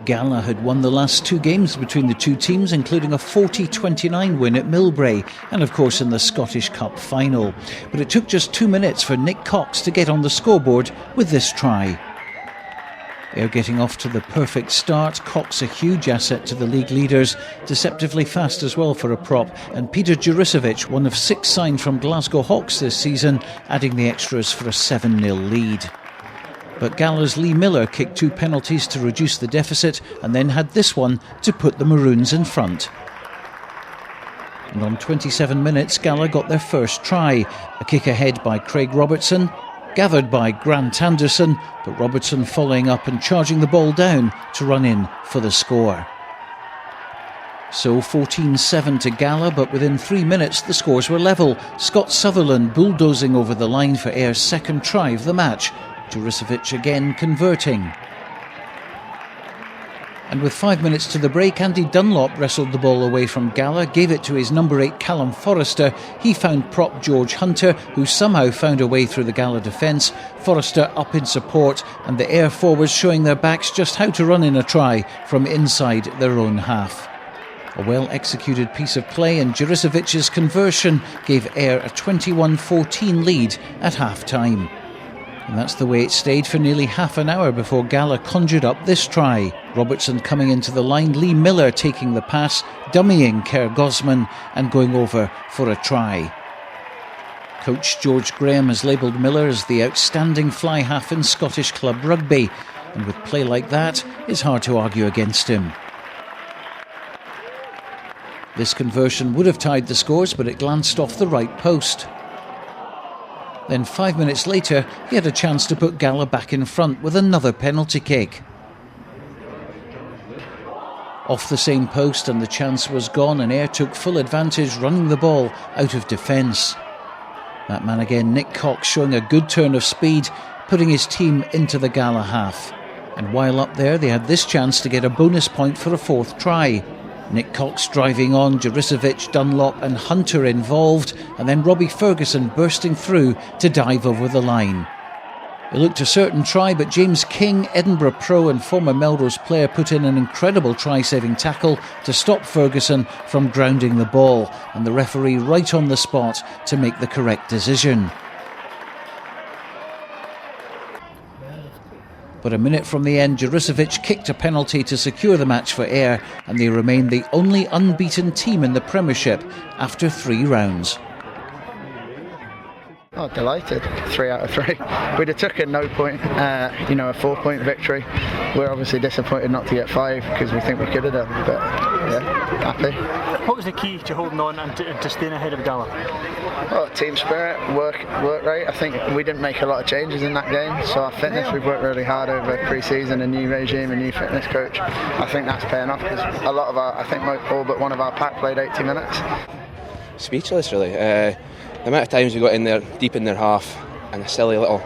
Gala had won the last 2 games between the two teams, including a 40-29 win at Millbrae and of course in the Scottish Cup final. But it took just 2 minutes for Nick Cox to get on the scoreboard with this try. Ayr getting off to the perfect start. Cox a huge asset to the league leaders, deceptively fast as well for a prop, and Peter Juricevic, one of 6 signed from Glasgow Hawks this season, adding the extras for a 7-0 lead. But Gala's Lee Miller kicked 2 penalties to reduce the deficit and then had this one to put the Maroons in front. And on 27 minutes, Gala got their first try. A kick ahead by Craig Robertson, gathered by Grant Anderson, but Robertson following up and charging the ball down to run in for the score. So 14-7 to Gala, but within 3 minutes the scores were level. Scott Sutherland bulldozing over the line for Ayer's second try of the match. Juricevic again converting. And with 5 minutes to the break, Andy Dunlop wrestled the ball away from Gala, gave it to his number 8 Callum Forrester. He found prop George Hunter, who somehow found a way through the Gala defence. Forrester up in support, and the Ayr forwards showing their backs just how to run in a try from inside their own half. A well-executed piece of play, and Juricevic's conversion gave Ayr a 21-14 lead at half-time. And that's the way it stayed for nearly half an hour before Gala conjured up this try. Robertson coming into the line, Lee Miller taking the pass, dummying Kerr Gosman and going over for a try. Coach George Graham has labelled Miller as the outstanding fly half in Scottish club rugby, and with play like that, it's hard to argue against him. This conversion would have tied the scores, but it glanced off the right post. Then 5 minutes later, he had a chance to put Gala back in front with another penalty kick. Off the same post, and the chance was gone, and Ayr took full advantage, running the ball out of defence. That man again, Nick Cox, showing a good turn of speed, putting his team into the Gala half. And while up there, they had this chance to get a bonus point for a 4th try. Nick Cox driving on, Juricevic, Dunlop and Hunter involved, and then Robbie Ferguson bursting through to dive over the line. It looked a certain try, but James King, Edinburgh pro and former Melrose player, put in an incredible try-saving tackle to stop Ferguson from grounding the ball, and the referee right on the spot to make the correct decision. But a minute from the end, Juricevic kicked a penalty to secure the match for Ayr, and they remain the only unbeaten team in the Premiership after 3 rounds. Oh, delighted. 3 out of 3. We'd have taken no point, a 4-point victory. We're obviously disappointed not to get 5 because we think we could have done, but yeah, happy. What was the key to holding on and to staying ahead of Gala? Well, team spirit, work rate. I think we didn't make a lot of changes in that game, so our fitness, we've worked really hard over pre-season, a new regime, a new fitness coach. I think that's paying off because a lot of all but one of our pack played 80 minutes. Speechless, really. The amount of times we got in there, deep in their half, and a silly little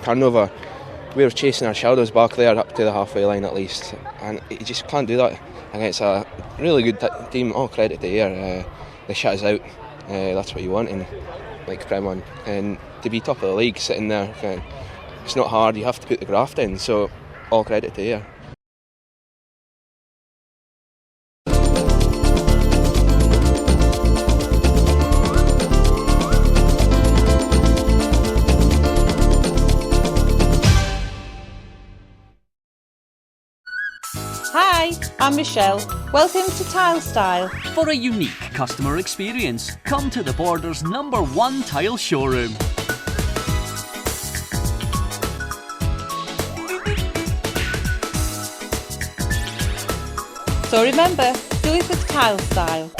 turnover. We were chasing our shadows back there up to the halfway line at least, and you just can't do that against a really good team. All credit to Ayr. They shut us out. That's what you want in Prem 1, and to be top of the league sitting there, it's not hard. You have to put the graft in. So all credit to Ayr. Hi, I'm Michelle. Welcome to Tile Style. For a unique customer experience, come to the Border's #1 tile showroom. So remember, do it with Tile Style.